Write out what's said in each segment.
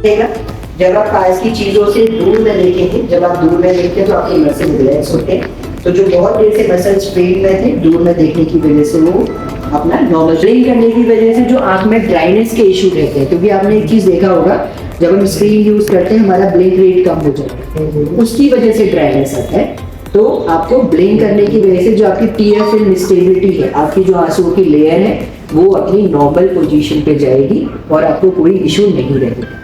देगा। जब आप पास की चीजों से दूर में देखेंगे, जब आप दूर में देखते हैं तो आपके मसल रिलैक्स होते हैं। तो जो बहुत देर से मसल स्ट्रेन में थे, दूर में देखने की वजह से वो अपना नॉर्मल ब्लिंक करने की वजह से जो आंख में ड्राइनेस के इशू रहते हैं, क्योंकि आपने एक चीज देखा होगा जब हम स्क्रीन यूज करते हैं हमारा ब्लिंक रेट कम हो जाता है, उसकी वजह से ड्राइनेस आता है। तो आपको ब्लिंक करने की वजह से जो आपकी टीयर फिल्म स्टेबिलिटी है, आपकी जो आंसुओं की लेयर है वो अपनी नॉर्मल पोजीशन पे जाएगी और आपको कोई इशू नहीं रहेगा।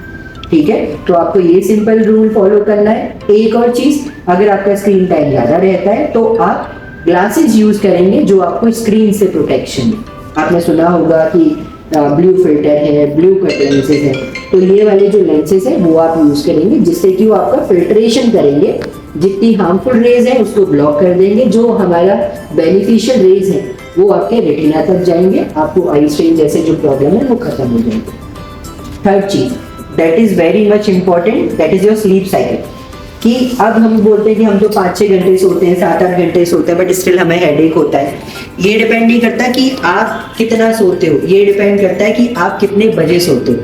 ठीक है, तो आपको ये सिंपल रूल फॉलो करना है। एक और चीज, अगर आपका स्क्रीन टाइम ज्यादा रहता है तो आप ग्लासेस यूज करेंगे जो आपको स्क्रीन से प्रोटेक्शन है। आपने सुना होगा कि ब्लू फिल्टर है, ब्लू कट लेंसेज है, तो ये वाले जो लेंसेज है वो आप यूज करेंगे जिससे कि वो आपका फिल्ट्रेशन करेंगे, जितनी हार्मफुल रेज है उसको ब्लॉक कर देंगे, जो हमारा बेनिफिशियल रेज है वो आपके रेटिना तक जाएंगे, आपको आई स्ट्रेन जैसे जो प्रॉब्लम है वो खत्म हो जाएंगे। थर्ड चीज that is very much important, that is your sleep cycle. कि अब हम बोलते हैं कि हम तो 5-6 घंटे सोते हैं, 7-8 घंटे सोते हैं, बट स्टिल हमें हेडेक होता है। ये डिपेंड नहीं करता कि आप कितना सोते हो, ये डिपेंड करता है कि आप कितने बजे सोते हो।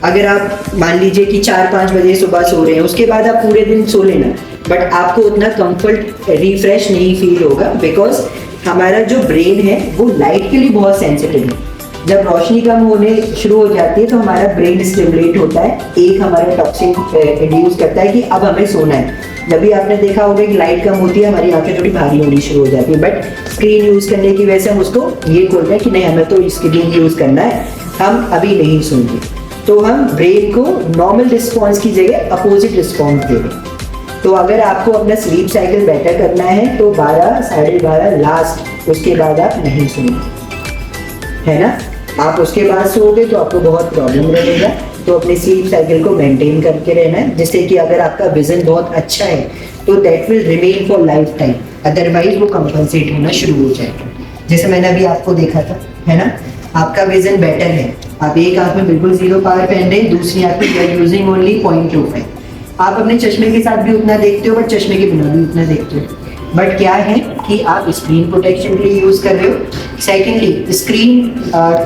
अगर आप मान लीजिए कि 4-5 बजे सुबह सो रहे हैं, उसके बाद आप पूरे दिन सो लेना, बट आपको उतना कंफर्ट रिफ्रेश नहीं फील होगा, बिकॉज हमारा जो ब्रेन है वो लाइट के लिए बहुत सेंसिटिव है। जब रोशनी कम होने शुरू हो जाती है तो हमारा ब्रेन स्टिमुलेट होता है, एक हमारा टॉक्सिन इंड्यूस करता है कि अब हमें सोना है। जब भी आपने देखा होगा कि लाइट कम होती है हमारी आंखें थोड़ी भारी होनी शुरू हो जाती है, बट स्क्रीन यूज करने की वजह से हम उसको ये बोलते हैं कि नहीं हमें तो स्क्रीन यूज करना है, हम अभी नहीं सोएंगे। तो हम ब्रेन को नॉर्मल रिस्पॉन्स की जगह अपोजिट रिस्पॉन्स दे रहे हैं। तो अगर आपको अपना स्लीप साइकिल बेटर करना है तो 12-12:30 लास्ट, उसके बाद आप नहीं सोएंगे, है ना। आप उसके बाद सोओगे तो आपको बहुत प्रॉब्लम रहेगा। तो अपने स्लीप साइकिल को मेंटेन करके रहना है, जिससे कि अगर आपका विजन बहुत अच्छा है तो that will remain for life time, otherwise वो कंपनसेट होना शुरू हो जाएगा। जैसे मैंने अभी आपको देखा था, है ना, आपका विजन बेटर है, आप एक आंख में बिल्कुल 0 पावर पहन रहे हैं, दूसरी आंख में यू आर यूजिंग ओनली 0.25। आप अपने चश्मे के साथ भी उतना देखते हो, बट चश्मे के बिना भी उतना देखते हो। बट क्या है कि आप स्क्रीन प्रोटेक्शन के लिए यूज कर रहे हो। सेकेंडली, स्क्रीन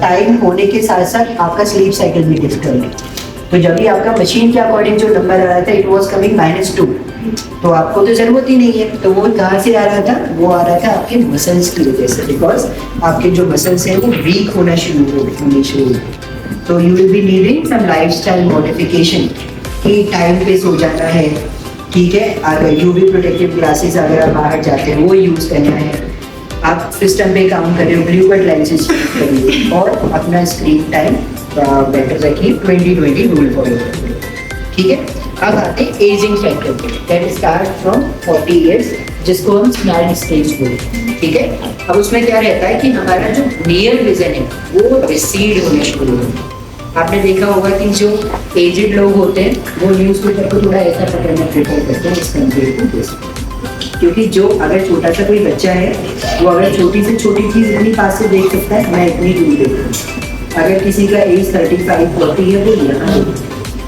टाइम होने के साथ साथ आपका स्लीप साइकिल भी डिस्टर्ब है। तो जब भी आपका मशीन के अकॉर्डिंग जो नंबर आ रहा था इट वाज कमिंग -2, तो आपको तो जरूरत ही नहीं है। तो वो कहाँ से आ रहा था, वो आ रहा था आपके मसल्स की वजह से, बिकॉज आपके जो मसल्स हैं वो वीक होना शुरू हो। तो you will be needing some lifestyle modification, कि टाइम पे सो जाना है, ठीक है। अगर यूवी प्रोटेक्टिव ग्लासेस अगर आप बाहर जाते हैं वो यूज करना है, आप सिस्टम पे काम कर रहे हो ब्लू कट लेंसेज यूज करिए और अपना स्क्रीन टाइम बेटर रखिए, 20-20 रूल फॉलो करिए, ठीक है। अब आते हैं एजिंग फैक्टर पे, दैट स्टार्ट फ्रॉम 40 इयर्स, जिसको हम स्मार्ट स्टेज बोलते हैं, ठीक है। अब उसमें क्या रहता है कि हमारा जो नियर विजन है वो रिसीड होने शुरू होता है। आपने देखा होगा कि जो एजेड लोग होते हैं वो न्यूज़पेपर को थोड़ा ऐसा पकड़ना प्रेफर करते हैं इस कंपेयर टू दिस, क्योंकि जो अगर छोटा सा कोई बच्चा है वो अगर छोटी से छोटी चीज़ इतनी पास से देख सकता है, मैं इतनी दूर देखूँ। अगर किसी का एज 35-40 है वो यहाँ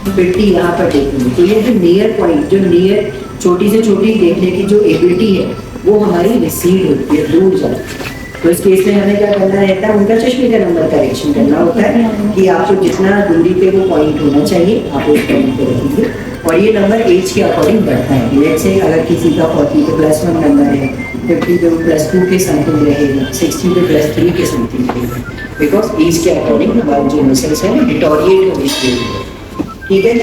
50 यहाँ पर देखेंगे, तो ये जो नियर पॉइंट, जो नियर छोटी से छोटी देखने की जो एबिलिटी है वो हमारी रिसीड होती है, दूर जाती है। तो इस केस में हमें क्या करना रहता है, उनका चश्मे का नंबर करेक्शन करना होता है कि आपको जितना दूरी पे वो पॉइंट होना चाहिए आप उस पॉइंट पे रखेंगे, और ये नंबर एज के अकॉर्डिंग बढ़ता है। जैसे अगर किसी का 40 पे +1 नंबर है, 50 पे +2 के समथिंग रहेगा, 60 पे +3 के समथिंग रहेगा, बिकॉज एज के अकॉर्डिंग हमारे जो मसल्स हैं वो डिटोरिएट होने शुरू होते हैं, ठीक है।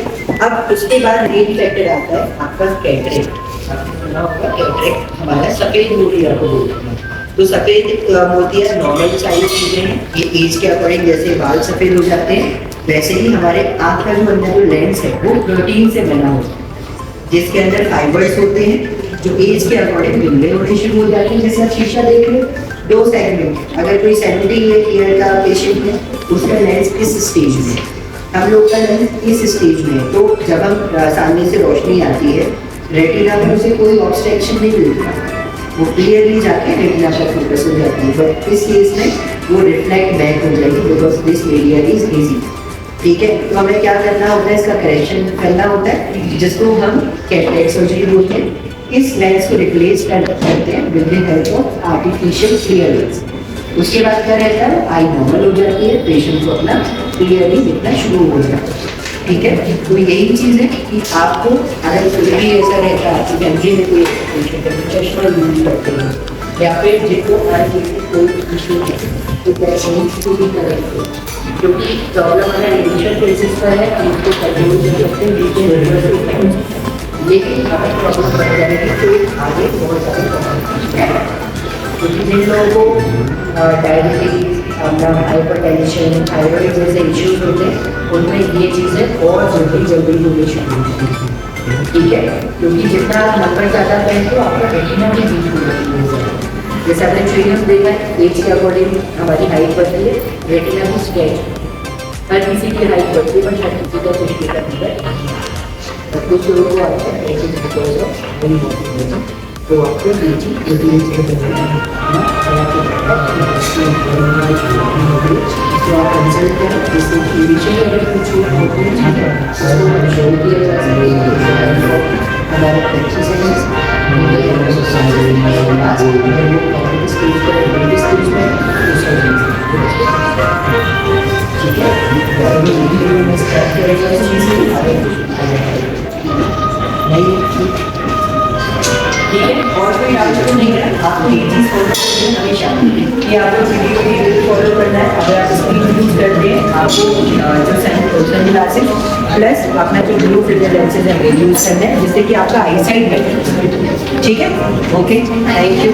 अब उसके बाद रेड फैक्टर आता है आपका कैटरेक्ट। कैटरेक्ट हमारा सफेद मोतिया को बोलते हैं। तो सफेद मोतिया नॉर्मल साइज चीजें हैं, ये एज के अकॉर्डिंग जैसे बाल सफेद हो जाते हैं वैसे ही हमारे आँख का जो अंदर जो लेंस है वो प्रोटीन से बना होता है, जिसके अंदर फाइबर्स होते हैं जो एज के अकॉर्डिंग धुंधले होने शुरू हो जाते हैं। जैसे आप शीशा देख रहे हो, 2 सेगमेंट, अगर कोई 70 ईयर का पेशेंट है उसका लेंस किस स्टेज में है, हम लोग का लेंस इस स्टेज में है। तो जब हम सामने से रोशनी आती है रेटिना में उसे कोई ऑब्स्ट्रक्शन नहीं मिलता, वो क्लियरली जाके रेटिना पर फोकस हो जाती है, बट इस केस में वो रिफ्लेक्ट बैक हो जाएगी because this area is easy, ठीक है। तो हमें क्या करना होता है, इसका करेक्शन करना होता है, जिसको हम कैटरेक्ट सर्जरी बोलते हैं। इस लेंस को रिप्लेस करते हैं with the help of artificial clear lens. उसके बाद क्या रहता है, आई नॉर्मल हो जाती है, पेशेंट को अपना क्लियरली दिखना शुरू हो जाता है। ठीक है, तो यही चीज़ है कि आपको अगर कोई भी ऐसा रहता है कि फैमिली में कोई चश्मा यूज करते हैं या फिर जिनको कोई इशू है तो कैसे इसको भी करेंगे, क्योंकि प्रॉब्लम अगर इनिशियल केसेस पर है हम उसको कंट्रोल कर सकते हैं, लेकिन अगर प्रॉब्लम बढ़ जाएगी तो आगे बहुत सारे प्रॉब्लम है। क्योंकि जिन लोगों को डायबिटीज, अपना हाइपरटेंशन, थायराइड जैसे इश्यूज होते हैं उनमें ये चीज़ें और जल्दी होनी शुरू होती हैं, ठीक है, क्योंकि जितना नंबर ज़्यादा पहले तो आपका रेटिना भी वीक हो जाएगा। जैसे आपने ट्रेनिंग देखा है एज के अकॉर्डिंग हमारी हाइट बढ़ती है, रेटिना भी स्ट्रेच, हर किसी की हाइट बढ़ती है पर हर किसी का कुछ भी करता है, कुछ लोगों को आता है बिकॉज ऑफ वेरी मोटिवेशन। तो आपको ये चीज़ तो आप कंसल्ट करें, जिससे कि विषय अगर कुछ होते हैं उसको शो किया जा सके। हमारे एक्सरसाइज ठीक है, और कोई डाउट तो नहीं है, आपको ये चीज़ फॉलो करनी है हमेशा कि आपको वीडियो फॉलो करना है। अगर आप स्क्रीन यूज करते हैं आपको जो सनग्लासेस प्लस अपना जो ब्लू फिल्टर लेंसेज है वो यूज करना है, जिससे कि आपका आई साइट बेटर, ठीक है, ओके, थैंक यू।